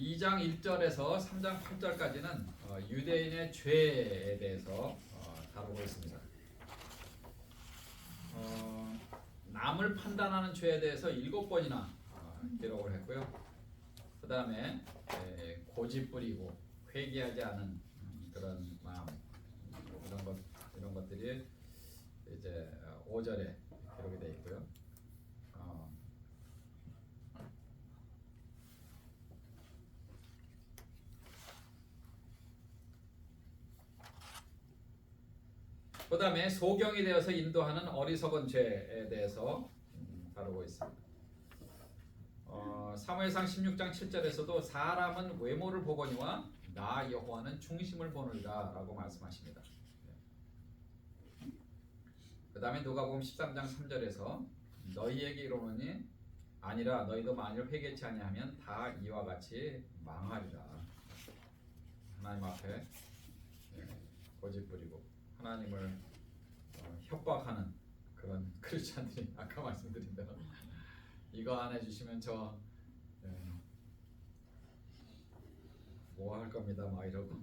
2장 1절에서 3장 8절까지는 유대인의 죄에 대해서 다루고 있습니다. 남을 판단하는 죄에 대해서 7번이나 기록을 했고요. 그 다음에 고집 부리고 회개하지 않은 그런 마음, 이런 것들이 이제 5절에 기록이 되어 있고요. 그 다음에 소경이 되어서 인도하는 어리석은 죄에 대해서 다루고 있습니다. 사무엘상 16장 7절에서도 사람은 외모를 보거니와 나 여호와는 중심을 보느니라 라고 말씀하십니다. 그 다음에 누가복음 13장 3절에서 너희에게 이르노니 아니라 너희도 만일 회개치 아니하면 다 이와 같이 망하리라. 하나님 앞에 고집 부리고 하나님을 협박하는 그런 크리스찬들이 아까 말씀드린 대로 이거 안 해주시면 저 뭐 할 겁니다 막 이러고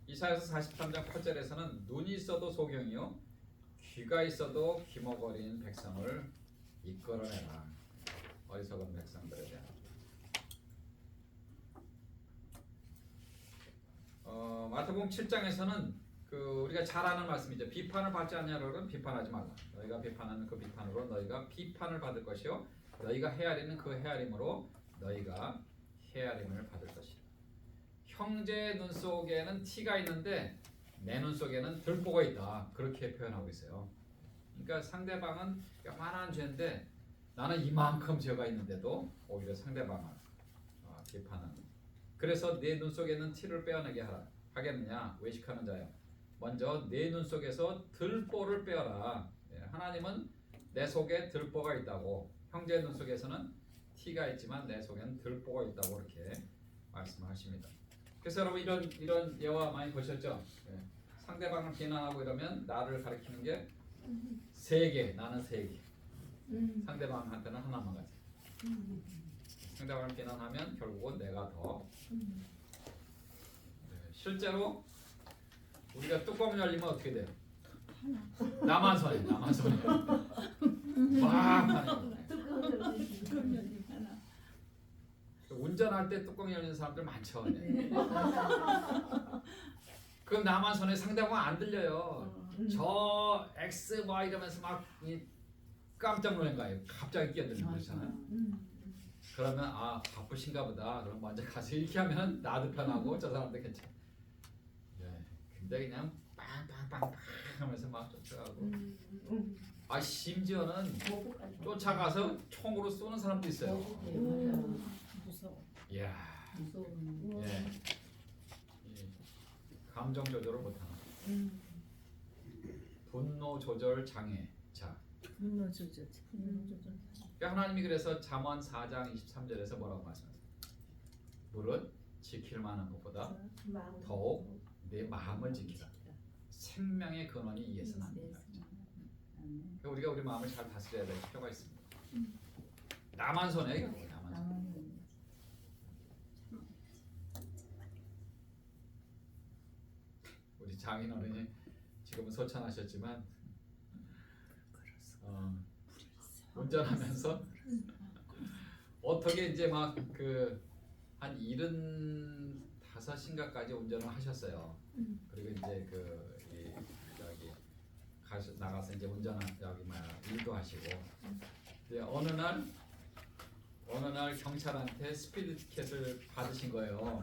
이사야서 43장 8절에서는 눈이 있어도 소경이요 귀가 있어도 기머거리는 백성을 이끌어내라. 어리석은 백성들에 대한 마태복음 7장에서는 우리가 잘 아는 말씀이죠. 비판을 받지 않냐로는 비판하지 말라. 너희가 비판하는 그 비판으로 너희가 비판을 받을 것이요 너희가 헤아리는 그 헤아림으로 너희가 헤아림을 받을 것이라. 형제의 눈 속에는 티가 있는데 내 눈 속에는 들보가 있다. 그렇게 표현하고 있어요. 그러니까 상대방은 요만한 죄인데 나는 이만큼 죄가 있는데도 오히려 상대방을 비판하는. 그래서 내 눈 속에는 티를 빼어내게 하겠느냐 외식하는 자여 먼저 내 눈 속에서 들보를 빼어라. 하나님은 내 속에 들보가 있다고, 형제의 눈 속에서는 티가 있지만 내 속에는 들보가 있다고 이렇게 말씀하십니다. 그래서 여러분 이런 예화 많이 보셨죠? 상대방을 비난하고 이러면 나를 가리키는 게 세 개, 나는 세 개. 상대방한테는 하나만 가지. 상대방을 비난하면 결국은 내가 더. 실제로 우리가 뚜껑 열리면 어떻게 돼요? 나만 손해. 막 하는 운전할 때 뚜껑 열리는 사람들 많죠. 그럼 나만 손에 상대방 안 들려요. 저 X 뭐 이러면서 막 깜짝 놀란 거예요. 갑자기 끼어들는 거잖아요. 그러면 바쁘신가 보다. 그럼 먼저 가서 이렇게 하면 나도 편하고 저 사람도 괜찮아. 근데 그냥 빵빵빵빵 하면서 막 쫓아가고 심지어는 쫓아가서 총으로 쏘는 사람도 있어요. 무서워. 이야. 무서워. 감정 조절을 못하는. 분노 조절 장애자. 분노 조절. 그러니까 하나님이 그래서 잠언 4장 23절에서 뭐라고 말씀하세요? 무릇 지킬 만한 것보다 더욱 내 마음을 지키라. 생명의 근원이 이에서는 안 된다. 그러니까 우리가 우리 마음을 잘 다스려야 될 필요가 있습니다. 나만 손해. 나만 손해. 우리 장인 어른이 지금은 소천하셨지만 운전하면서 어떻게 이제 막 한 75인가까지 운전을 하셨어요. 그리고 이제 여기 나가서 이제 일도 하시고. 어느 날 경찰한테 스피드 티켓을 받으신 거예요.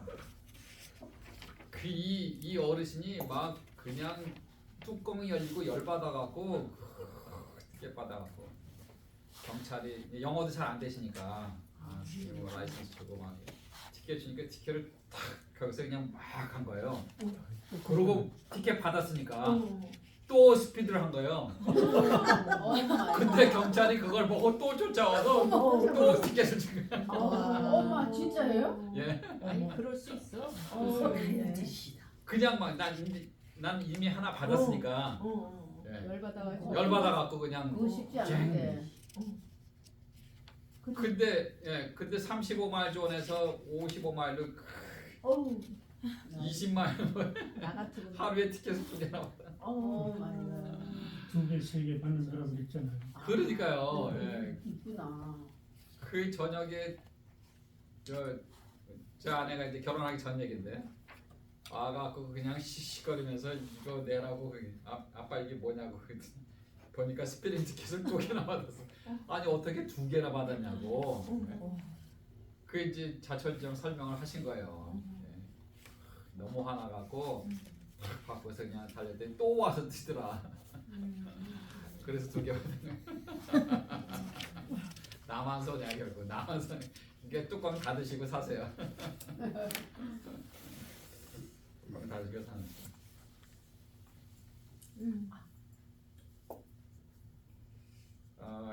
이 어르신이 막 그냥 뚜껑이 열리고 열 받아갖고 티켓 받아갖고 경찰이 영어도 잘 안 되시니까 라이선스 주고 막 티켓 주니까 티켓을 탁 거기서 그냥 막 한 거예요. 그러고 티켓 받았으니까 또 스피드를 한 거예요. 근데 경찰이 그걸 보고 또 쫓아와서 또 티켓을 준 거예요. 엄마 진짜예요? 예. 아니 그럴 수 있어. 그냥 막 난 이미 하나 받았으니까 예. 열받아가지고. 열받아갖고 그냥 그거 쉽지 않은데. 근데 35마일 존에서 55마일로 어우. 20마일 나 같은 거. 하루에 티켓을 2개 나왔다. 맞아. 2개, 3개 받는 사람들 있잖아요. 그러니까요. 예. 있구나. 그 저녁에 저 아내가 이제 결혼하기 전 얘긴데 와갖고 그냥 시시거리면서 이거 내라고 아빠 이게 뭐냐고 그랬더니 보니까 스피링 티켓을 2개나 받았어. 아니 어떻게 2개나 받았냐고. 그 이제 자초지종 설명을 하신 거예요. 예. 너무 화나갖고 확 바꿔서 그냥 달렸더니 또 와서 뛰더라. 그래서 2개 받은 거야. 나만 손해야 결국 나만 손해. 이게 뚜껑 닫으시고 사세요. 뚜껑 닫으시고 사는 거.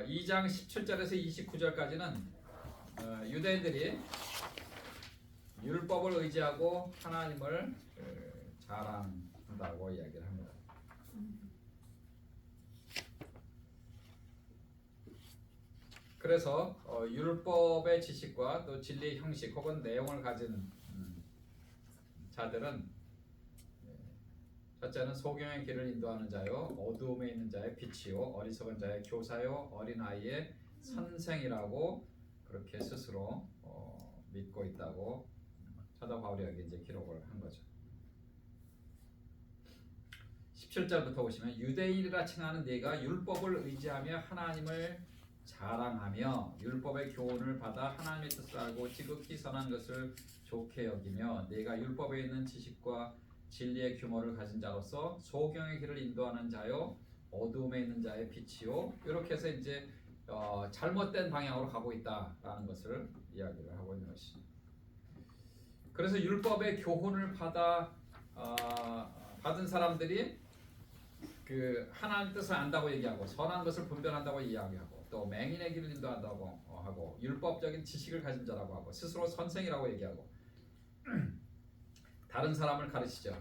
2장 17절에서 29절까지는 유대인들이 율법을 의지하고 하나님을 자랑한다고 이야기를 합니다. 그래서 율법의 지식과 또 진리의 형식 혹은 내용을 가진 자들은 첫째는 소경의 길을 인도하는 자요, 어두움에 있는 자의 빛이요, 어리석은 자의 교사요, 어린아이의 선생이라고 그렇게 스스로 믿고 있다고 사도 바울이 여기 이제 기록을 한 거죠. 17절부터 보시면 유대인이라 칭하는 네가 율법을 의지하며 하나님을 자랑하며 율법의 교훈을 받아 하나님의 뜻을 알고 지극히 선한 것을 좋게 여기며 네가 율법에 있는 지식과 진리의 규모를 가진 자로서 소경의 길을 인도하는 자요 어두움에 있는 자의 빛이요 이렇게 해서 이제 잘못된 방향으로 가고 있다라는 것을 이야기를 하고 있는 것입니다. 그래서 율법의 교훈을 받은 사람들이 그 하나님 뜻을 안다고 얘기하고 선한 것을 분별한다고 이야기하고 또 맹인의 길을 인도한다고 하고 율법적인 지식을 가진 자라고 하고 스스로 선생이라고 얘기하고 다른 사람을 가르치죠.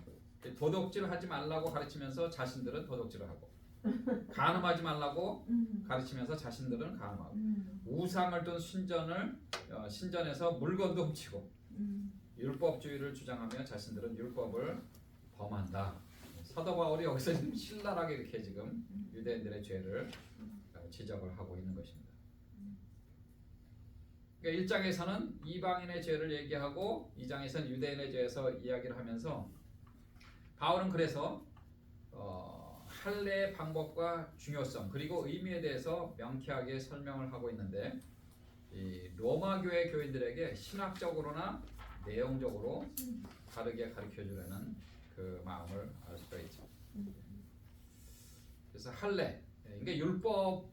도둑질 하지 말라고 가르치면서 자신들은 도둑질을 하고 간음하지 말라고 가르치면서 자신들은 간음하고 우상을 둔 신전에서 물건도 훔치고 율법주의를 주장하며 자신들은 율법을 범한다. 사도 바울이 여기서 지금 신랄하게 이렇게 지금 유대인들의 죄를 지적을 하고 있는 것입니다. 그러니까 1장에서는 이방인의 죄를 얘기하고 2장에서는 유대인의 죄에서 이야기를 하면서 바울은 그래서 할례의 방법과 중요성 그리고 의미에 대해서 명쾌하게 설명을 하고 있는데 이 로마 교회 교인들에게 신학적으로나 내용적으로 다르게 가르쳐주려는 그 마음을 알 수가 있죠. 그래서 할례, 이게 율법을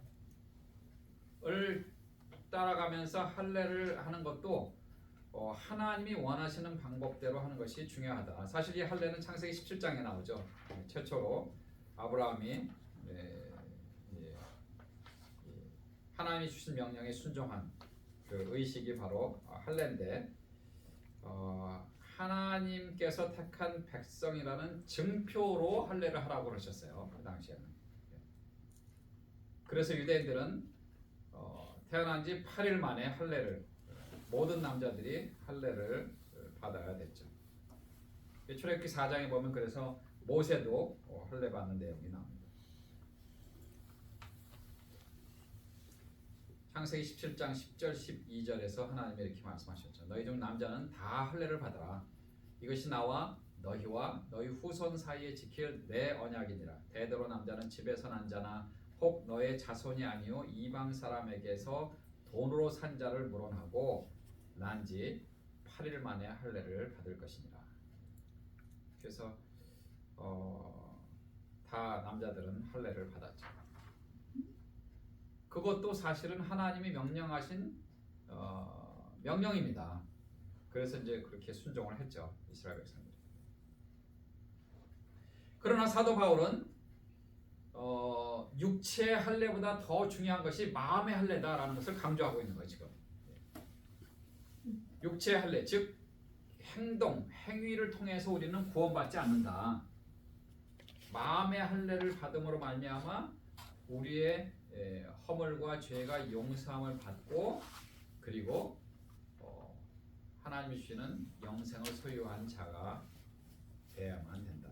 따라가면서 할례를 하는 것도 하나님이 원하시는 방법대로 하는 것이 중요하다. 사실 이 할례는 창세기 17장에 나오죠. 최초로 아브라함이 하나님이 주신 명령에 순종한 그 의식이 바로 할례인데 하나님께서 택한 백성이라는 증표로 할례를 하라고 그러셨어요. 그 당시에는. 그래서 유대인들은 태어난 지 8일 만에 할례를 모든 남자들이 할례를 받아야 됐죠. 출애굽기 4장에 보면 그래서 모세도 할례 받는 내용이 나옵니다. 창세기 17장 10절 12절에서 하나님이 이렇게 말씀하셨죠. 너희 중 남자는 다 할례를 받아라. 이것이 나와 너희와 너희 후손 사이에 지킬 내 언약이니라. 대대로 남자는 집에서 난 자나 혹 너의 자손이 아니요 이방 사람에게서 돈으로 산 자를 물어나고 난 지 8일 만에 할례를 받을 것이니라. 그래서 다 남자들은 할례를 받았죠. 그것도 사실은 하나님이 명령하신 명령입니다. 그래서 이제 그렇게 순종을 했죠. 이스라엘 백성들이. 그러나 사도 바울은 육체의 할례보다 더 중요한 것이 마음의 할례다라는 것을 강조하고 있는 거예요. 지금. 육체의 할례, 즉 행동, 행위를 통해서 우리는 구원받지 않는다. 마음의 할례를 받음으로 말미암아 우리의 허물과 죄가 용서함을 받고 그리고 하나님이 주시는 영생을 소유한 자가 되어야만 된다.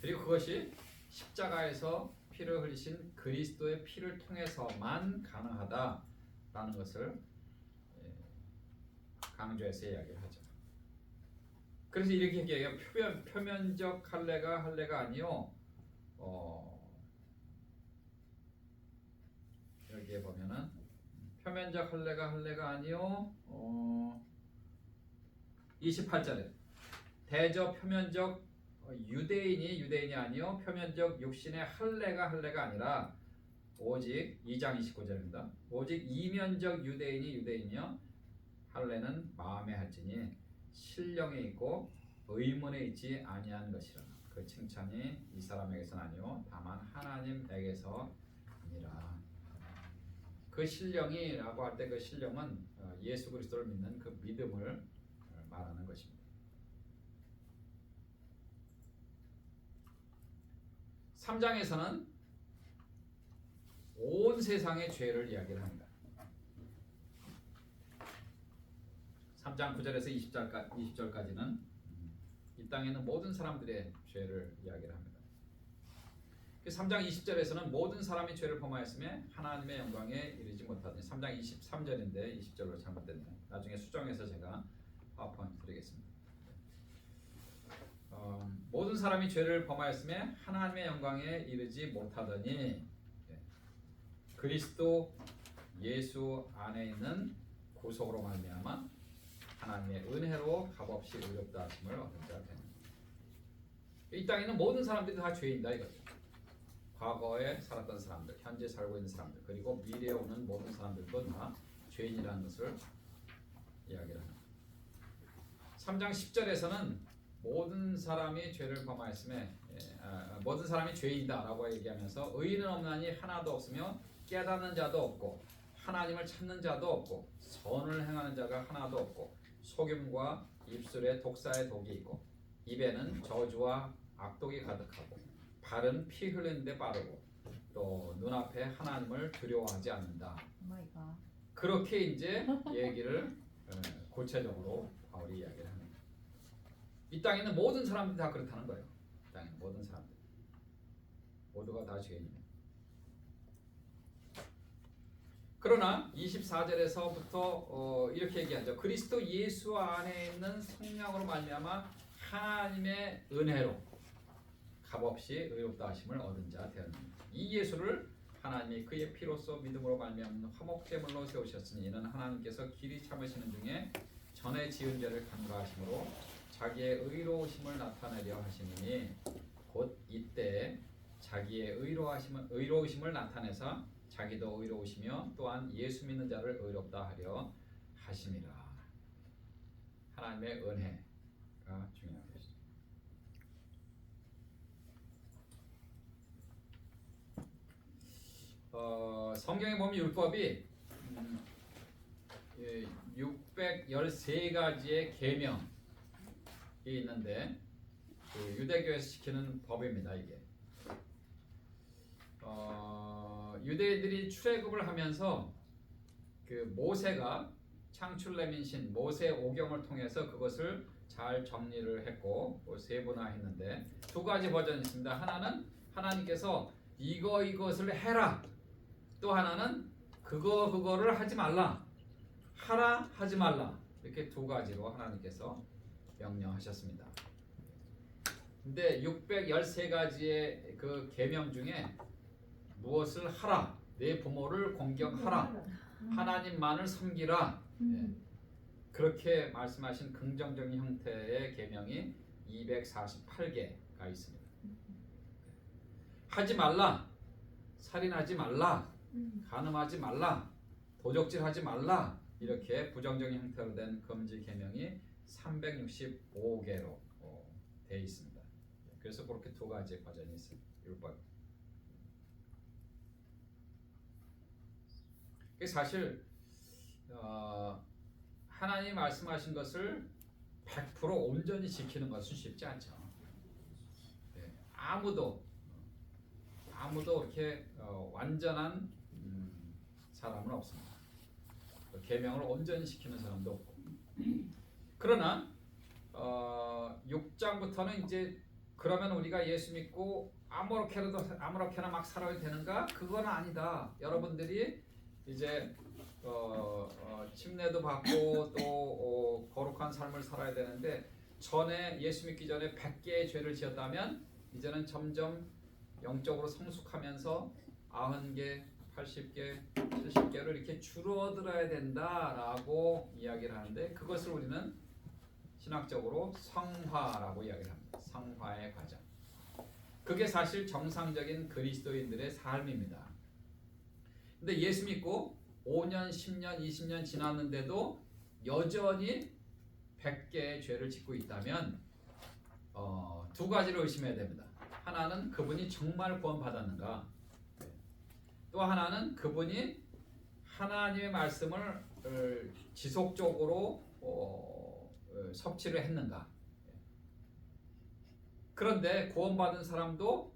그리고 그것이 십자가에서 피를 흘리신 그리스도의 피를 통해서만 가능하다라는 것을 강조해서 이야기를 하죠. 그래서 이렇게 얘기해요. 표면적 할례가 아니요. 여기에 보면은 표면적 할례가 아니요. 28절에 대저 표면적 유대인이 아니요 표면적 육신의 할례가 아니라 오직 2장 29절입니다. 오직 이면적 유대인이며 할례는 마음에 할지니 신령에 있고 의문에 있지 아니한 것이라. 그 칭찬이 이 사람에게서는 아니요 다만 하나님에게서 아니라. 그 신령이라고 할 때 그 신령은 예수 그리스도를 믿는 그 믿음을 말하는 것입니다. 3장에서는 온 세상의 죄를 이야기를 합니다. 3장 9절에서 20절까지는 이 땅에 있는 모든 사람들의 죄를 이야기를 합니다. 3장 20절에서는 모든 사람이 죄를 범하였음에 하나님의 영광에 이르지 못하더니 3장 23절인데 20절로 잘못됐네요. 나중에 수정해서 제가 파워포인트 드리겠습니다. 모든 사람이 죄를 범하였음에 하나님의 영광에 이르지 못하더니 그리스도 예수 안에 있는 구속으로 말미암아 하나님의 은혜로 값없이 의롭다 하심을 얻은 자가 됩니다. 이 땅에 있는 모든 사람들이 다 죄인이다 이거죠. 과거에 살았던 사람들, 현재 살고 있는 사람들, 그리고 미래에 오는 모든 사람들도 다 죄인이라는 것을 이야기를 합니다. 3장 10절에서는 모든 사람이 죄를 범하였음에 모든 사람이 죄인이다라고 얘기하면서 의인은 없나니 하나도 없으며 깨닫는 자도 없고 하나님을 찾는 자도 없고 선을 행하는 자가 하나도 없고 속임과 입술에 독사의 독이 있고 입에는 저주와 악독이 가득하고 발은 피 흘리는 데 빠르고 또 눈앞에 하나님을 두려워하지 않는다. 그렇게 이제 얘기를 구체적으로 바울이 이야기를 합니다. 이 땅에 있는 모든 사람들이 다 그렇다는 거예요. 이 땅에 있는 모든 사람들 모두가 다 죄인입니다. 그러나 24절에서부터 이렇게 얘기하죠. 그리스도 예수 안에 있는 성령으로 말미암아 하나님의 은혜로 값없이 의롭다 하심을 얻은 자 되었느니라. 이 예수를 하나님이 그의 피로써 믿음으로 말미암는 화목제물로 세우셨으니 이는 하나님께서 길이 참으시는 중에 전에 지은 죄를 간과하심으로 자기의 의로우심을 나타내려 하시니 곧 이때 자기의 의로우심을 나타내사 자기도 의로우시며 또한 예수 믿는 자를 의롭다 하려 하심이라. 하나님의 은혜가 중요한 것이죠. 성경에 보면 율법이 613가지의 계명이 있는데 유대교에서 지키는 법입니다. 이게 유대인들이 출애굽을 하면서 그 모세가 창출레민신 모세 오경을 통해서 그것을 잘 정리를 했고 세분화했는데 두 가지 버전이 있습니다. 하나는 하나님께서 이것을 해라. 또 하나는 그거를 하지 말라. 하라 하지 말라. 이렇게 두 가지로 하나님께서 명령하셨습니다. 근데 613가지의 그 계명 중에 무엇을 하라, 내 부모를 공경하라, 하나님만을 섬기라, 그렇게 말씀하신 긍정적인 형태의 계명이 248개가 있습니다. 하지 말라, 살인하지 말라, 간음하지 말라, 도적질하지 말라, 이렇게 부정적인 형태로 된 금지 계명이 365개로 되어 있습니다. 그래서 그렇게 두 가지 버전이 있습니다. 율법. 사실 하나님이 말씀하신 것을 100% 온전히 지키는 것은 쉽지 않죠. 아무도 이렇게 완전한 사람은 없습니다. 계명을 온전히 지키는 사람도 없고. 그러나 6장부터는 이제 그러면 우리가 예수 믿고 아무렇게나 막 살아야 되는가? 그건 아니다. 여러분들이 이제 침례도 받고 또 거룩한 삶을 살아야 되는데 전에 예수 믿기 전에 100개의 죄를 지었다면 이제는 점점 영적으로 성숙하면서 90개, 80개, 70개로 이렇게 줄어들어야 된다라고 이야기를 하는데 그것을 우리는 신학적으로 성화라고 이야기를 합니다. 성화의 과정. 그게 사실 정상적인 그리스도인들의 삶입니다. 근데 예수 믿고 5년, 10년, 20년 지났는데도 여전히 100개의 죄를 짓고 있다면 두 가지를 의심해야 됩니다. 하나는 그분이 정말 구원받았는가? 또 하나는 그분이 하나님의 말씀을 지속적으로 섭취를 했는가? 그런데 구원받은 사람도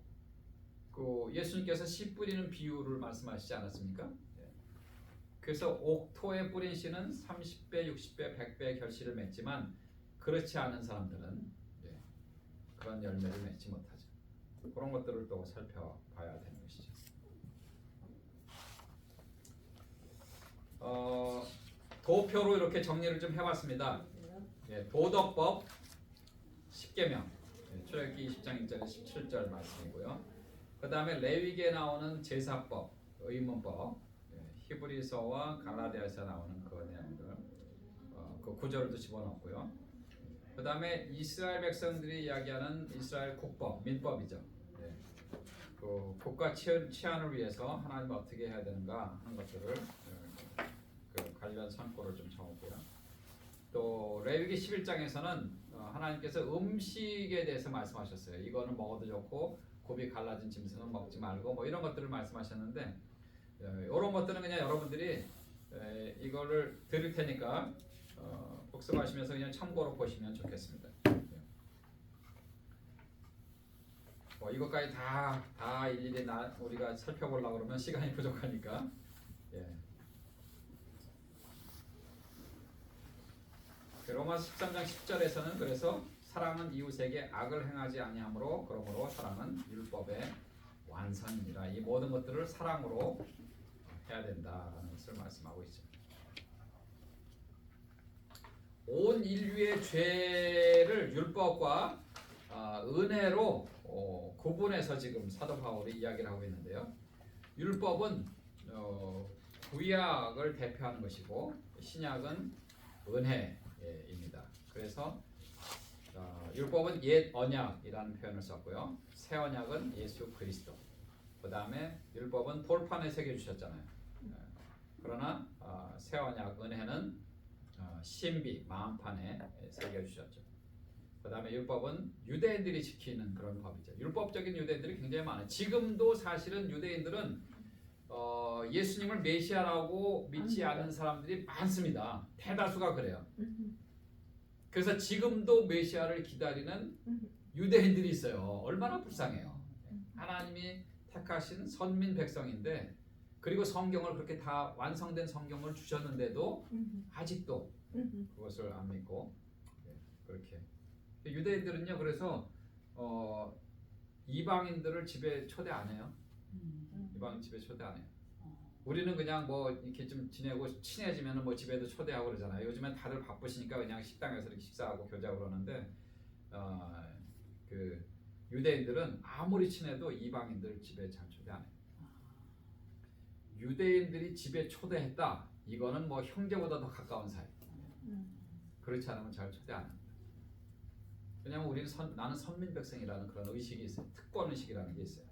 그 예수님께서 씨 뿌리는 비유를 말씀하시지 않았습니까? 그래서 옥토에 뿌린 씨는 30배, 60배, 100배의 결실을 맺지만 그렇지 않은 사람들은 그런 열매를 맺지 못하죠. 그런 것들을 또 살펴봐야 되는 것이죠. 도표로 이렇게 정리를 좀 해봤습니다. 도덕법 10계명, 출애굽기 20장 1절에 17절 말씀이고요. 그 다음에 레위기에 나오는 제사법, 의문법, 히브리서와 갈라디아서 나오는 그 내용들, 그 구절도 집어넣고요. 그 다음에 이스라엘 백성들이 이야기하는 이스라엘 국법, 민법이죠. 그 국가 치안을 위해서 하나님 어떻게 해야 되는가 하는 것들을 그 관련 선고를 좀 적었고요. 또 레위기 11장에서는 하나님께서 음식에 대해서 말씀하셨어요. 이거는 먹어도 좋고 굽이 갈라진 짐승은 먹지 말고 뭐 이런 것들을 말씀하셨는데 이런 것들은 그냥 여러분들이 이거를 드릴 테니까 복습하시면서 그냥 참고로 보시면 좋겠습니다. 이것까지 다 일일이 우리가 살펴보려고 그러면 시간이 부족하니까. 로마서 13장 10절에서는 그래서 사랑은 이웃에게 악을 행하지 아니하므로 그러므로 사랑은 율법의 완성이니라. 이 모든 것들을 사랑으로 해야 된다라는 것을 말씀하고 있죠. 온 인류의 죄를 율법과 은혜로 구분해서 지금 사도 바울이 이야기를 하고 있는데요. 율법은 구약을 대표하는 것이고 신약은 은혜입니다. 그래서 율법은 옛 언약이라는 표현을 썼고요. 새 언약은 예수 그리스도. 그 다음에 율법은 돌판에 새겨주셨잖아요. 그러나 새 언약 은혜는 신비 마음판에 새겨주셨죠. 그 다음에 율법은 유대인들이 지키는 그런 법이죠. 율법적인 유대인들이 굉장히 많아요. 지금도 사실은 유대인들은 예수님을 메시아라고 믿지 않는 사람들이 많습니다. 대다수가 그래요. 그래서 지금도 메시아를 기다리는 유대인들이 있어요. 얼마나 불쌍해요. 하나님이 택하신 선민 백성인데 그리고 성경을 그렇게 다 완성된 성경을 주셨는데도 아직도 그것을 안 믿고 그렇게 유대인들은요. 그래서 이방인들을 집에 초대 안 해요. 이방인 집에 초대 안 해요. 우리는 그냥 뭐 이렇게 좀 지내고 친해지면은 뭐 집에도 초대하고 그러잖아요. 요즘엔 다들 바쁘시니까 그냥 식당에서 이렇게 식사하고 교제하고 그러는데 그 유대인들은 아무리 친해도 이방인들 집에 잘 초대 안 해요. 유대인들이 집에 초대했다. 이거는 뭐 형제보다 더 가까운 사이. 그렇지 않으면 잘 초대 안 합니다. 왜냐하면 우리는 나는 선민 백성이라는 그런 의식이 있어요. 특권 의식이라는 게 있어요.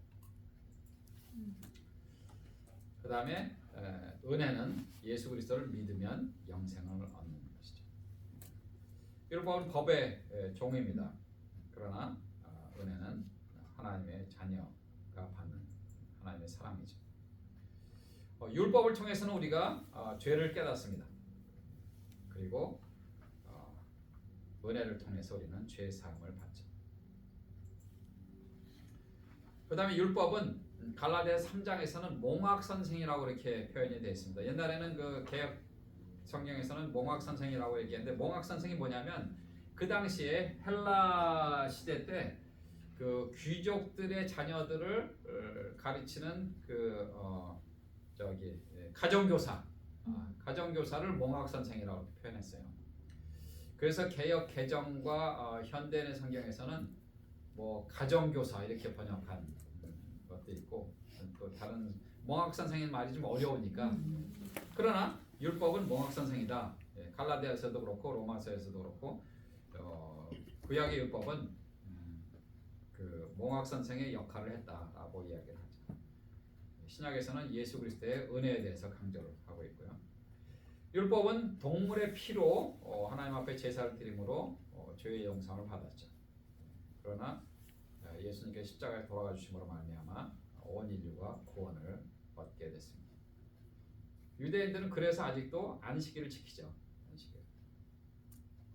그 다음에 은혜는 예수 그리스도를 믿으면 영생을 얻는 것이죠. 율법은 법의 종입니다. 그러나 은혜는 하나님의 자녀가 받는 하나님의 사랑이죠. 율법을 통해서는 우리가 죄를 깨닫습니다. 그리고 은혜를 통해서 우리는 죄 사함을 받죠. 그 다음에 율법은 갈라디아 3장에서는 몽학 선생이라고 이렇게 표현이 되어 있습니다. 옛날에는 그 개혁 성경에서는 몽학 선생이라고 얘기했는데 몽학 선생이 뭐냐면 그 당시에 헬라 시대 때 그 귀족들의 자녀들을 가르치는 그 가정교사, 가정교사를 몽학 선생이라고 표현했어요. 그래서 개혁 개정과 현대의 성경에서는 뭐 가정교사 이렇게 번역한 것도 있고 또 다른 몽학 선생인 말이 좀 어려우니까 그러나 율법은 몽학 선생이다. 갈라디아서도 그렇고 로마서에서도 그렇고 구약의 율법은 그 몽학 선생의 역할을 했다라고 이야기를 하죠. 신약에서는 예수 그리스도의 은혜에 대해서 강조를 하고 있고요. 율법은 동물의 피로 하나님 앞에 제사를 드림으로 죄의 용서를 받았죠. 그러나 예수님께서 십자가에 돌아가 주심으로 말미암아 온 인류가 구원을 얻게 됐습니다. 유대인들은 그래서 아직도 안식일을 지키죠. 안식일.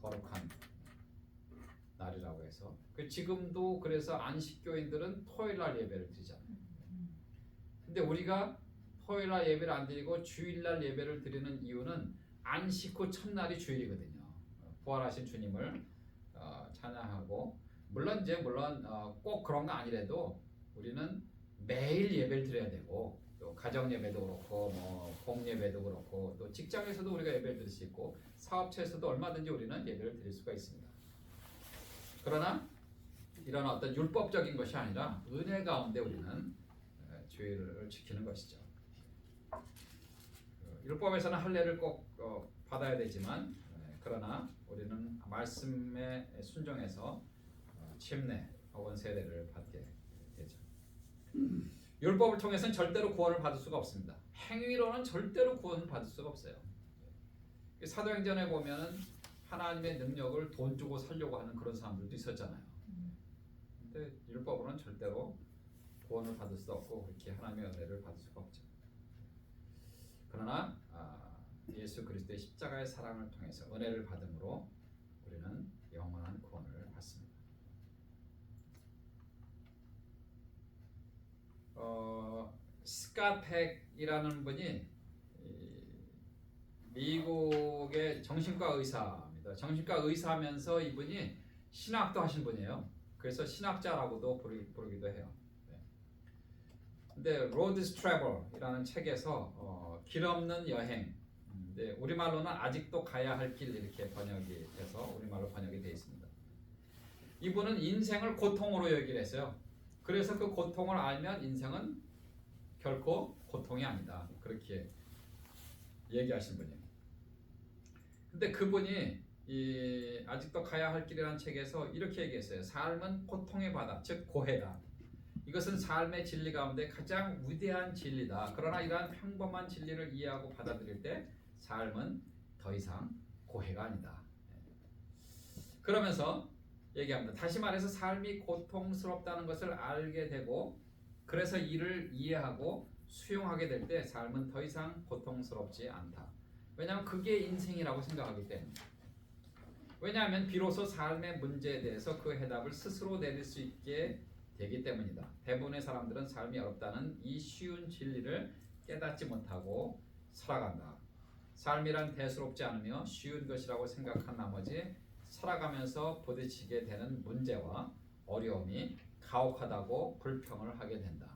거룩한 날이라고 해서 지금도 그래서 안식교인들은 토요일날 예배를 드리잖아요. 근데 우리가 토요일날 예배를 안 드리고 주일날 예배를 드리는 이유는 안식 후 첫날이 주일이거든요. 부활하신 주님을 찬양하고 물론 꼭 그런 거 아니래도 우리는 매일 예배를 드려야 되고 또 가정 예배도 그렇고 뭐 공예배도 그렇고 또 직장에서도 우리가 예배를 드릴 수 있고 사업체에서도 얼마든지 우리는 예배를 드릴 수가 있습니다. 그러나 이런 어떤 율법적인 것이 아니라 은혜 가운데 우리는 주일을 지키는 것이죠. 율법에서는 할례를 꼭 받아야 되지만 그러나 우리는 말씀에 순종해서 침례 혹은 세례를 받게 되죠. 율법을 통해서는 절대로 구원을 받을 수가 없습니다. 행위로는 절대로 구원을 받을 수가 없어요. 사도행전에 보면은 하나님의 능력을 돈 주고 살려고 하는 그런 사람들도 있었잖아요. 근데 율법으로는 절대로 구원을 받을 수 없고 그렇게 하나님의 은혜를 받을 수가 없죠. 그러나 예수 그리스도의 십자가의 사랑을 통해서 은혜를 받음으로 우리는 영원한 구원을 받습니다. 스캇 팩이라는 분이 미국의 정신과 의사입니다. 정신과 의사하면서 이분이 신학도 하신 분이에요. 그래서 신학자라고도 부르기도 해요. 근데 로드스 트래블이라는 책에서 길 없는 여행, 우리말로는 아직도 가야 할 길 이렇게 번역이 돼서 우리말로 번역이 되어 있습니다. 이분은 인생을 고통으로 얘기를 했어요. 그래서 그 고통을 알면 인생은 결코 고통이 아니다. 그렇게 얘기하신 분이에요. 근데 그분이 이 아직도 가야 할 길이라는 책에서 이렇게 얘기했어요. 삶은 고통의 바다, 즉 고해다. 이것은 삶의 진리 가운데 가장 위대한 진리다. 그러나 이러한 평범한 진리를 이해하고 받아들일 때 삶은 더 이상 고해가 아니다. 그러면서 얘기합니다. 다시 말해서 삶이 고통스럽다는 것을 알게 되고 그래서 이를 이해하고 수용하게 될 때 삶은 더 이상 고통스럽지 않다. 왜냐하면 그게 인생이라고 생각하기 때문에. 왜냐하면 비로소 삶의 문제에 대해서 그 해답을 스스로 내릴 수 있게 되기 때문이다. 대부분의 사람들은 삶이 어렵다는 이 쉬운 진리를 깨닫지 못하고 살아간다. 삶이란 대수롭지 않으며 쉬운 것이라고 생각한 나머지 살아가면서 부딪히게 되는 문제와 어려움이 가혹하다고 불평을 하게 된다.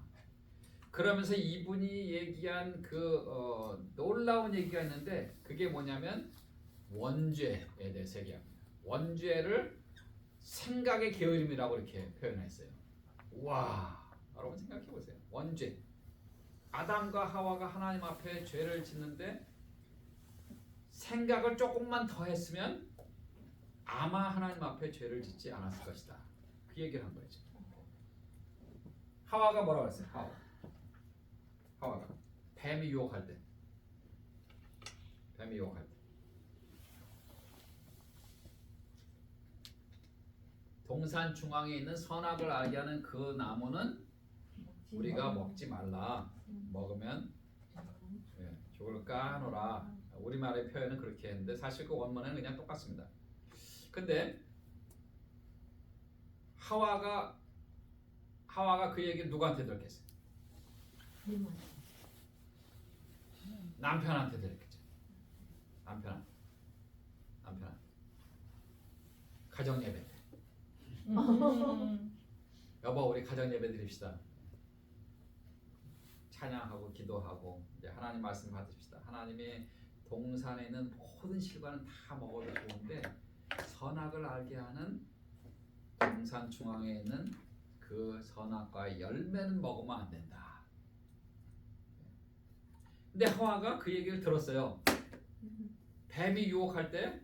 그러면서 이분이 얘기한 놀라운 얘기가 있는데 그게 뭐냐면 원죄에 대해서 얘기합니다. 원죄를 생각의 게으름이라고 이렇게 표현했어요. 와, 여러분 생각해 보세요. 원죄. 아담과 하와가 하나님 앞에 죄를 짓는데 생각을 조금만 더 했으면 아마 하나님 앞에 죄를 짓지 않았을 것이다. 그 얘기를 한 거죠. 하와가 뭐라고 했어요? 하와가 뱀이 유혹할 때. 동산 중앙에 있는 선악을 알게 하는 그 나무는 우리가 먹지 말라. 먹으면 죽을까 하노라. 우리말의 표현은 그렇게 했는데 사실 그 원문은 그냥 똑같습니다. 근데 하와가 하와가 그 얘기를 누구한테 들었겠어요? 남편한테 들었겠죠. 남편한테. 가정 예배 때. 여보 우리 가정 예배 드립시다. 찬양하고 기도하고 이제 하나님 말씀 받읍시다. 하나님이 동산에 있는 모든 실과는 다 먹어도 좋은데 선악을 알게 하는 동산 중앙에 있는 그 선악과의 열매는 먹으면 안 된다. 근데 하와가 그 얘기를 들었어요. 뱀이 유혹할 때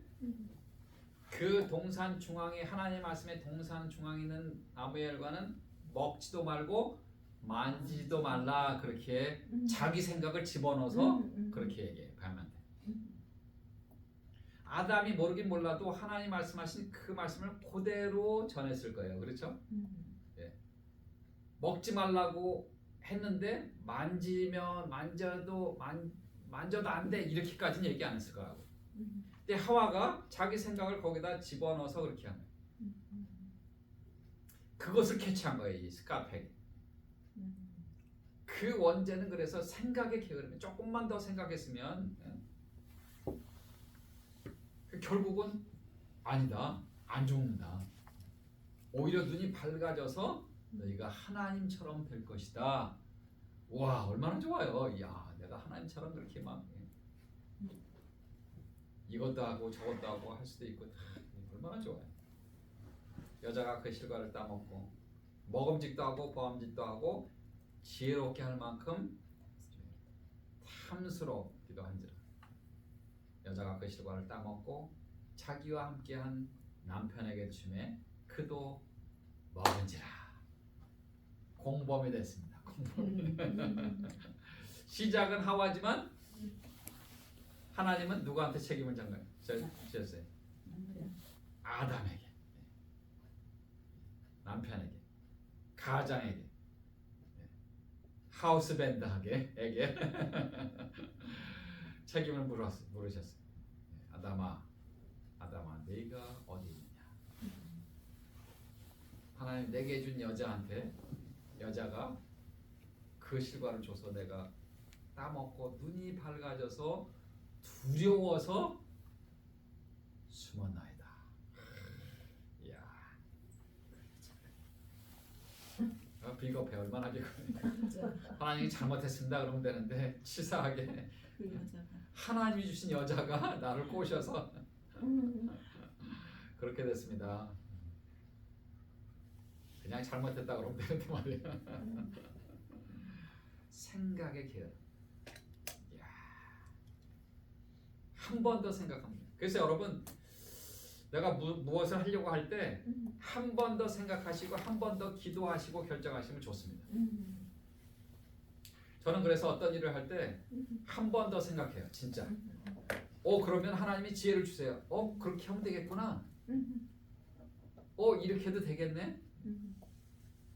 그 동산 중앙에 하나님 말씀의 동산 중앙에 있는 나무의 열과는 먹지도 말고 만지지도 말라 그렇게 자기 생각을 집어넣어서 그렇게 얘기해요. 뱀한테. 아담이 모르긴 몰라도 하나님 말씀하신 그 말씀을 그대로 전했을 거예요. 그렇죠? 예. 먹지 말라고 했는데 만져도 안 돼 이렇게까지는 얘기 안 했을 거라고. 근데 하와가 자기 생각을 거기다 집어넣어서 그렇게 한 거예요. 그것을 캐치한 거예요. 이 스카펙이. 그 원죄는 그래서 생각의 게으름이 조금만 더 생각했으면 결국은 아니다. 안 죽는다. 오히려 눈이 밝아져서 너희가 하나님처럼 될 것이다. 와 얼마나 좋아요. 야 내가 하나님처럼 그렇게 막 이것도 하고 저것도 하고 할 수도 있고 얼마나 좋아요. 여자가 그 실과를 따먹고 먹음직도 하고 보암직도 하고 지혜롭게 할 만큼 탐스럽기도 한지라. 여자가 그 실과를 따먹고 자기와 함께한 남편에게 주매 그도 먹은지라. 공범이 됐습니다. 공범이. 시작은 하와지만 하나님은 누구한테 책임을 졌어요? 아담에게, 남편에게, 가장에게, 하우스밴드에게 책임을 물으셨어요. 아담아, 네가 어디 있느냐? 하나님 내게 준 여자한테 여자가 그 실과를 줘서 내가 따먹고 눈이 밝아져서 두려워서 숨었나이다. 이야, 비겁해. 얼마나 비겁해. 하나님이 잘못했습니다 그러면 되는데 치사하게 하나님이 주신 여자가 나를 꼬셔서 그렇게 됐습니다. 그냥 잘못했다 그러면 되는데 말이야. 생각의 게으름. 한 번 더 생각합니다. 그래서 여러분 내가 무엇을 하려고 할 때 한 번 더 생각하시고 한 번 더 기도하시고 결정하시면 좋습니다. 저는 그래서 어떤 일을 할 때 한 번 더 생각해요. 진짜. 그러면 하나님이 지혜를 주세요. 그렇게 하면 되겠구나. 이렇게 해도 되겠네.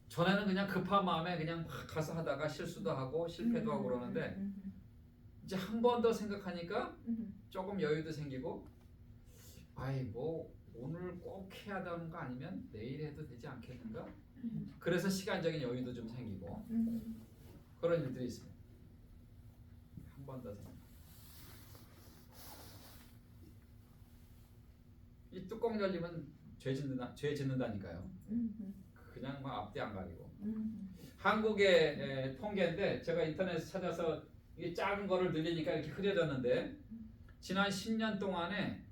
전에는 그냥 급한 마음에 그냥 막 가서 하다가 실수도 하고 실패도 하고 그러는데 이제 한 번 더 생각하니까 조금 여유도 생기고 뭐 오늘 꼭 해야 되는 거 아니면 내일 해도 되지 않겠는가? 그래서 시간적인 여유도 좀 생기고 그런 일들이 있습니다. 한 번 더 생각. 이 뚜껑 열리면 죄 짓는다니까요. 그냥 막 앞뒤 안 가리고. 한국의 통계인데 제가 인터넷에 찾아서 이 작은 거를 늘리니까 이렇게 흐려졌는데 지난 10년 동안에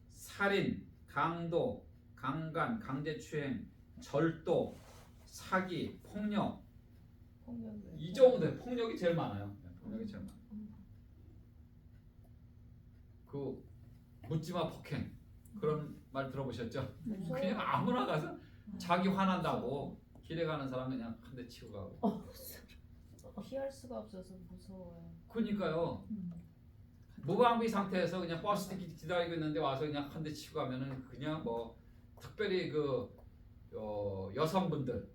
살인, 강도, 강간, 강제추행, 절도, 사기, 폭력 이 정도 폭력이 제일 많아요. 폭력이 제일 많아요. 그 묻지마 폭행 그런 말 들어보셨죠? 그냥 아무나 가서 자기 화난다고 길에 가는 사람 그냥 한 대 치고 가고. 피할 수가 없어서 무서워요. 그러니까요. 무방비 상태에서 그냥 버스 기다리고 있는데 와서 그냥 한 대 치고 가면은 그냥 뭐 특별히 그 여성분들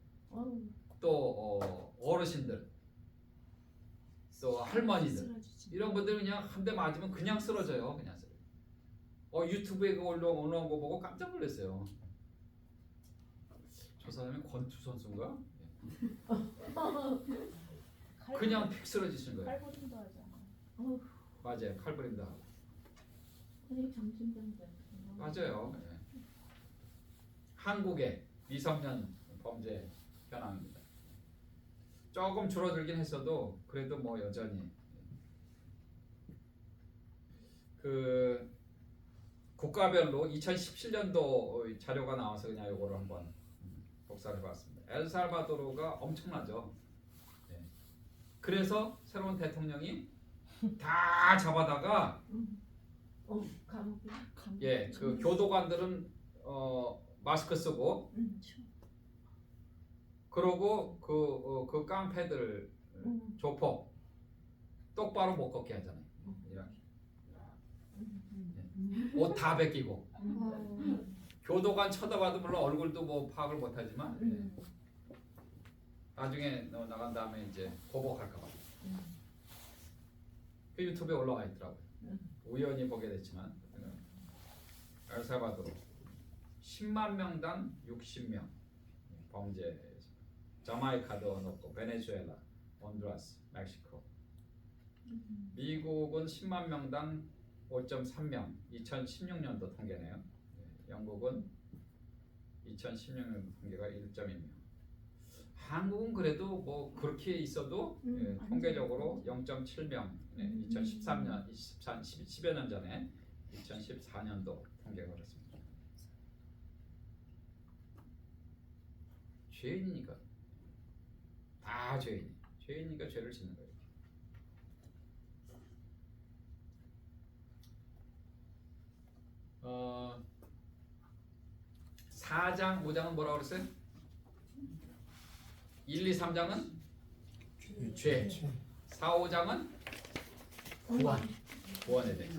또 어르신들 또 할머니들 이런 분들 그냥 한 대 맞으면 그냥 쓰러져요. 그냥 쓰러져. 유튜브에 그 올라온 거 보고 깜짝 놀랐어요. 저 사람이 권투 선수인가? 칼- 그냥 픽 쓰러지신 거예요. 칼부림도 하잖아. 맞아요. 칼부림도 하고. 아니 정신병자. 맞아요. 예. 한국의 미성년 범죄 현황입니다. 조금 줄어들긴 했어도 그래도 뭐 여전히 그 국가별로 2017년도 자료가 나와서 그냥 요거를 한번 복사를 해봤습니다. 엘살바도르가 엄청나죠. 예. 그래서 새로운 대통령이 다 잡아다가 감옥에. 예, 그 교도관들은 마스크 쓰고 그러고 그 깡패들 조폭 똑바로 못 걷게 하잖아요. 옷 다 벗기고 교도관 쳐다봐도 물론 얼굴도 뭐 파악을 못하지만 나중에 나간 다음에 이제 보복할까봐 그 유튜브에 올라와 있더라고요. 우연히 보게 됐지만 엘살바도르 10만 명당 60명 범죄. 자마이카도 넣고 베네수엘라, 온두라스, 멕시코. 미국은 10만 명당 5.3명. 2016년도 통계네요. 영국은 2016년 통계가 1.1명. 한국은 그래도 뭐 그렇게 있어도 통계적으로 0.7명. 2013년, 10여 년 전에 2014년도 통계가 그렇습니다. 죄인이니까 다 죄인이니까 죄를 짓는 거예요. 어, 4장 5장은 뭐라고 그랬어요? 1, 2, 3장은 죄. 4, 5장은 구원에 대해.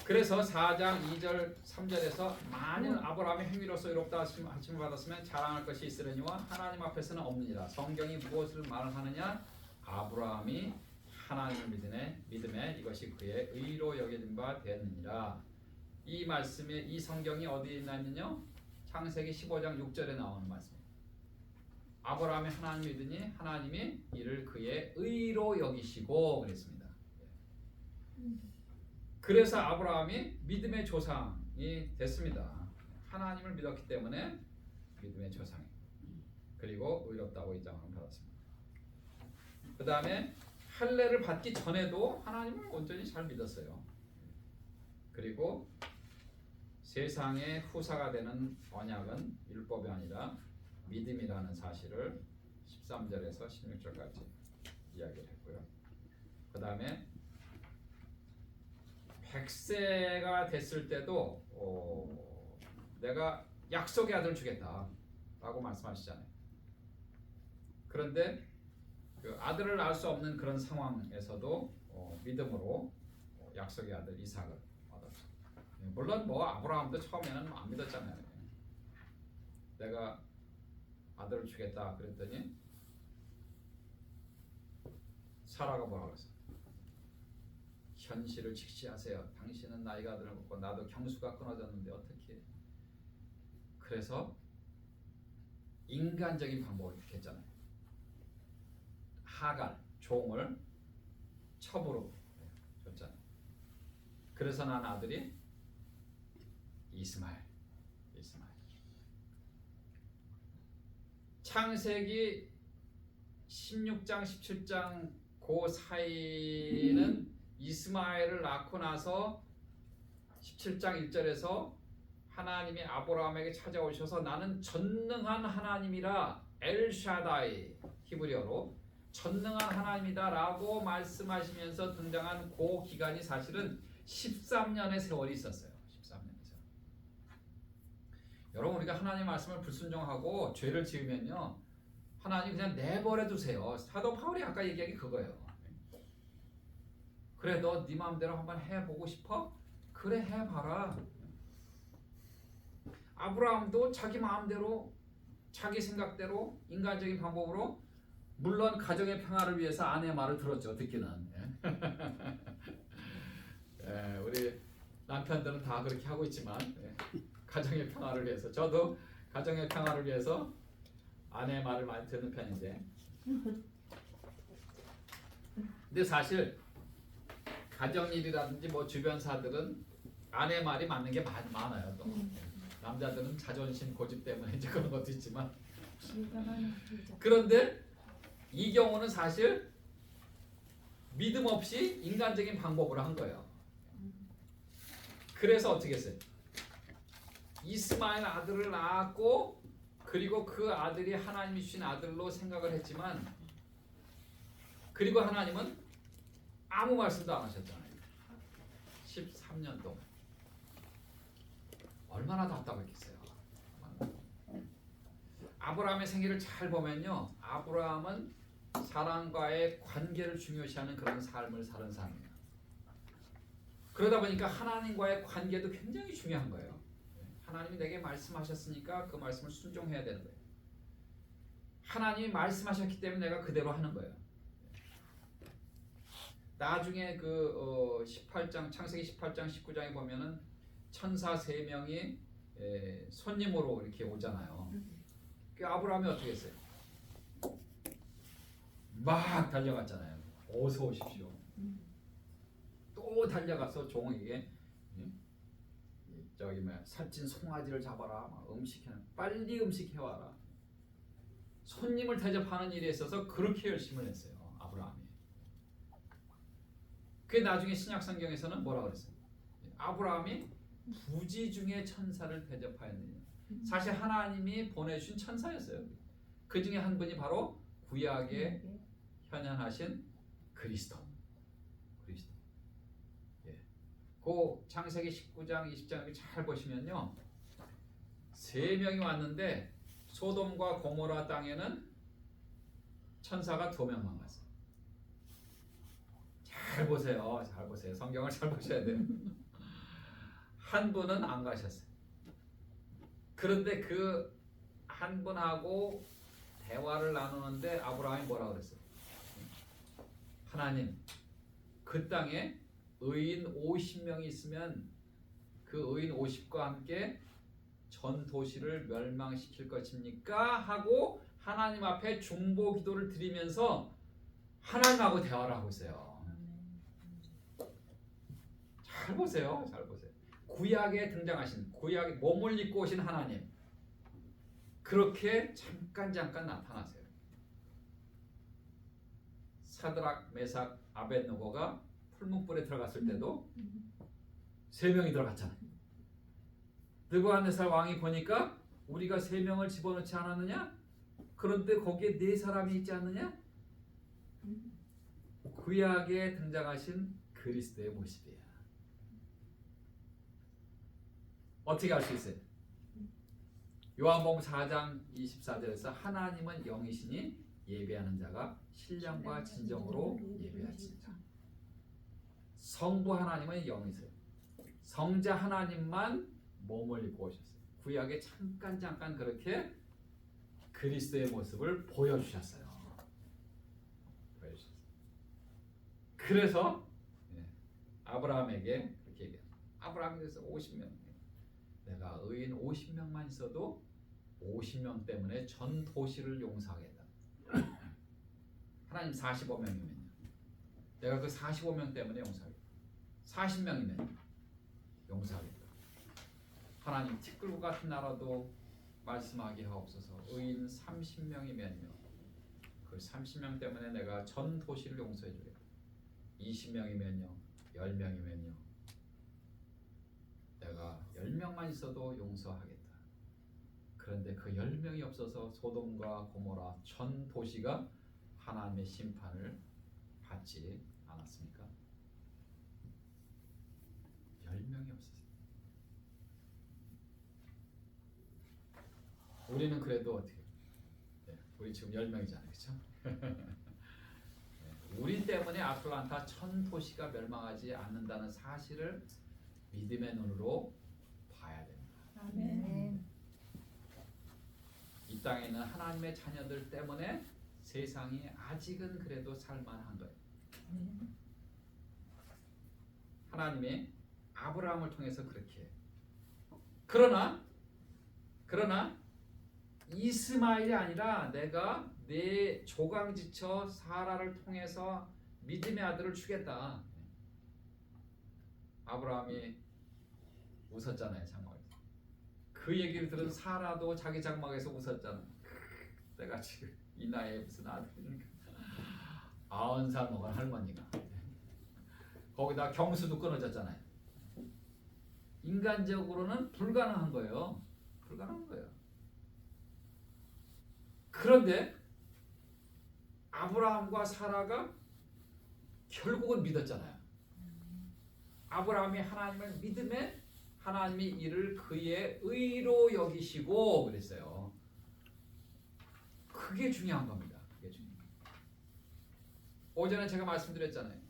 그래서 4장 2절 3절에서 만일 아브라함의 행위로서 의롭다 하심을 받았으면 자랑할 것이 있으려니와 하나님 앞에서는 없느니라. 성경이 무엇을 말하느냐? 아브라함이 하나님을 믿음에 이것이 그의 의로 여겨진 바 되었느니라. 이 말씀에 이 성경이 어디에 있냐면요, 창세기 15장 6절에 나오는 말씀입니다. 아브라함이 하나님 믿으니 하나님이 이를 그의 의로 여기시고 그랬습니다. 그래서 아브라함이 믿음의 조상이 됐습니다. 하나님을 믿었기 때문에 믿음의 조상이. 그리고 의롭다고 인정을 받았습니다. 그 다음에 할례를 받기 전에도 하나님을 온전히 잘 믿었어요. 그리고 세상의 후사가 되는 언약은 율법이 아니라 믿음이라는 사실을 13절에서 16절까지 이야기를 했고요. 그 다음에 100세가 됐을 때도 내가 약속의 아들을 주겠다라고 말씀하시잖아요. 그런데 그 아들을 낳을 수 없는 그런 상황에서도 믿음으로 약속의 아들 이삭을 얻었죠. 물론 뭐 아브라함도 처음에는 안 믿었잖아요. 내가 아들을 주겠다 그랬더니 사라가 뭐라고 그랬어요? 현실을 직시하세요. 당신은 나이가 들었고 나도 경수가 끊어졌는데 어떻게? 그래서 인간적인 방법을 택했잖아요. 하갈 종을 첩으로 줬잖아요. 그래서 난 아들이 이스마엘. 창세기 16장 17장 그 사이는 이스마엘을 낳고 나서 17장 1절에서 하나님이 아브라함에게 찾아오셔서 나는 전능한 하나님이라 엘샤다이 히브리어로 전능한 하나님이다 라고 말씀하시면서 등장한 그 기간이 사실은 13년의 세월이 있었어요. 13년의 세월. 여러분 우리가 하나님 말씀을 불순종하고 죄를 지으면요 하나님 그냥 내버려 두세요. 사도 바울이 아까 얘기한 게 그거예요. 그래 너 네 마음대로 한번 해보고 싶어? 그래 해봐라. 아브라함도 자기 마음대로 자기 생각대로 인간적인 방법으로 물론 가정의 평화를 위해서 아내의 말을 들었죠. 듣기는. 우리 남편들은 다 그렇게 하고 있지만 가정의 평화를 위해서 저도 가정의 평화를 위해서 아내의 말을 많이 듣는 편인데, 근데 사실 가정 일이라든지 뭐 주변 사들은 아내 말이 맞는 게 많아요. 또 남자들은 자존심 고집 때문에 이제 그런 것도 있지만, 그런데 이 경우는 사실 믿음 없이 인간적인 방법으로 한 거예요. 그래서 어떻게 했어요? 이스마엘 아들을 낳았고, 그리고 그 아들이 하나님이 주신 아들로 생각을 했지만, 그리고 하나님은 아무 말씀도 안 하셨잖아요. 13년 동안. 얼마나 답답했겠어요. 아브라함의 생애를 잘 보면요, 아브라함은 사람과의 관계를 중요시하는 그런 삶을 사는 사람이에요. 그러다 보니까 하나님과의 관계도 굉장히 중요한 거예요. 하나님이 내게 말씀하셨으니까 그 말씀을 순종해야 되는 거예요. 하나님이 말씀하셨기 때문에 내가 그대로 하는 거예요. 나중에 그 18장 창세기 18장 19장에 보면은 천사 3명이 손님으로 이렇게 오잖아요. 그 아브라함이 어떻게 했어요? 막 달려갔잖아요. 어서 오십시오. 또 달려가서 종에게 저기 뭐야, 살찐 송아지를 잡아라, 막 빨리 음식해와라. 손님을 대접하는 일에 있어서 그렇게 열심을 했어요, 아브라함이. 그 나중에 신약 성경에서는 뭐라 그랬어요? 아브라함이 부지 중에 천사를 대접하였느냐. 사실 하나님이 보내주신 천사였어요. 그 중에 한 분이 바로 구약에 현현하신 그리스도. 예. 그 창세기 19장 20장 잘 보시면요, 3명이 왔는데 소돔과 고모라 땅에는 천사가 2명만 왔어요. 잘 보세요. 성경을 잘 보셔야 돼요. 한 분은 안 가셨어요. 그런데 그 한 분하고 대화를 나누는데 아브라함이 뭐라 그랬어요? 하나님, 그 땅에 의인 50명이 있으면 그 의인 50과 함께 전 도시를 멸망시킬 것입니까? 하고 하나님 앞에 중보 기도를 드리면서 하나님하고 대화를 하고 있어요. 잘 보세요. 구약에 등장하신, 구약에 몸을 입고 오신 하나님, 그렇게 잠깐 나타나세요. 사드락, 메삭, 아벳느고가 풀문불에 들어갔을 때도 3명이 들어갔잖아요. 느부갓네살 왕이 보니까 우리가 3명을 집어넣지 않았느냐? 그런데 거기에 4사람이 있지 않느냐? 구약에 등장하신 그리스도의 모습이에요. 어떻게 알 수 있어요? 요한복음 4장 24절에서 하나님은 영이시니 예배하는 자가 신령과 진정으로 예배하시니라. 성부 하나님은 영이세요. 성자 하나님만 몸을 입고 오셨어요. 구약에 잠깐 그렇게 그리스도의 모습을 보여주셨어요. 그래서 아브라함에게 그렇게 얘기해요. 아브라함에 대해서 50명, 내가 의인 50명만 있어도 50명 때문에 전 도시를 용서하겠다. 하나님 45명이면요, 내가 그 45명 때문에 용서하겠다. 40명이면 용서하겠다. 하나님, 티끌과 같은 나라도 말씀하게 하옵소서. 의인 30명이면요, 그 30명 때문에 내가 전 도시를 용서해 주겠다. 20명이면요, 10명이면요, 내가 10명만 있어도 용서하겠다. 그런데 그 10명이 없어서 소돔과 고모라 전 도시가 하나님의 심판을 받지 않았습니까? 10명이 없었어요. 우리는 그래도 어떻게? 우리 지금 10명이잖아요, 그렇죠? 우리 때문에 아틀란타 전 도시가 멸망하지 않는다는 사실을 믿음의 눈으로 봐야 됩니다. 아멘. 이 땅에 있는 하나님의 자녀들 때문에 세상이 아직은 그래도 살만한 거예요. 하나님이 아브라함을 통해서 그렇게 해요. 그러나 이스마엘이 아니라 내가 내 조강지처 사라를 통해서 믿음의 아들을 주겠다. 아브라함이 웃었잖아요, 장막에서. 그 얘기를 들은 사라도 자기 장막에서 웃었잖아. 내가 지금 이 나이에 무슨 아들이니까. 90살 먹은 할머니가. 거기다 경수도 끊어졌잖아요. 인간적으로는 불가능한 거예요. 불가능한 거예요. 그런데 아브라함과 사라가 결국은 믿었잖아요. 아브라함이 하나님을 믿음에 하나님이 이를 그의 의로 여기시고 그랬어요. 그게 중요한 겁니다. 그게 중요한 겁니다. 오전에 제가 말씀드렸잖아요.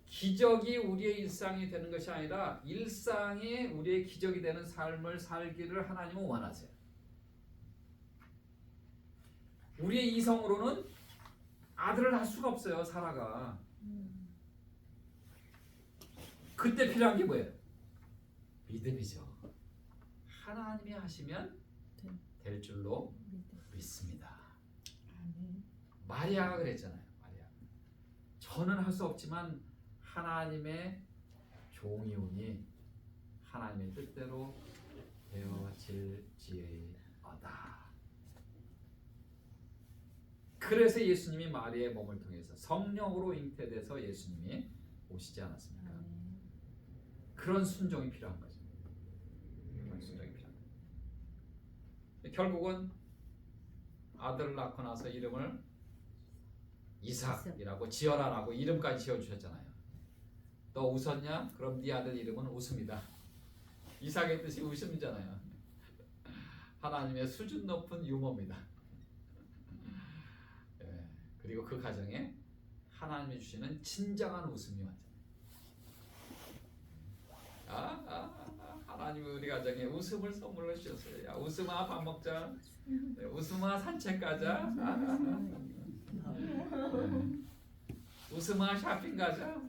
기적이 우리의 일상이 되는 것이 아니라 일상이 우리의 기적이 되는 삶을 살기를 하나님은 원하세요. 우리의 이성으로는 아들을 낳을 수가 없어요, 사라가. 그때 필요한 게 뭐예요? 믿음이죠. 하나님이 하시면 될 줄로 믿습니다. 마리아가 그랬잖아요. 마리아. 저는 할 수 없지만 하나님의 종이 오니 하나님의 뜻대로 되어질지어다. 그래서 예수님이 마리아의 몸을 통해서 성령으로 잉태돼서 예수님이 오시지 않았습니까? 그런 순종이 필요한 거죠. 그런 순종이 필요한 거죠. 결국은 아들을 낳고 나서 이름을 이삭이라고 지어라라고 이름까지 지어주셨잖아요. 너 웃었냐? 그럼 네 아들 이름은 웃음이다. 이삭의 뜻이 웃음이잖아요. 하나님의 수준 높은 유머입니다. 예, 그리고 그 가정에 하나님이 주시는 진정한 웃음이 왔잖아요. 하나님이 우리 가정에 웃음을 선물로 주셨어요. 야, 웃음아 밥 먹자. 네, 웃음아 산책 가자. 네. 웃음아 쇼핑 가자.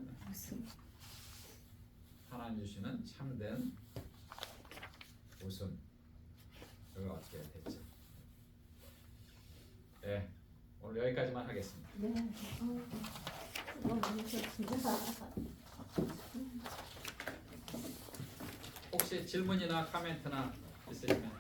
하나님 주시는 참된 웃음. 그걸 어떻게 됐죠? 네, 오늘 여기까지만 하겠습니다. 네. 너무 좋습니다. 혹시 질문이나 코멘트나 있으시면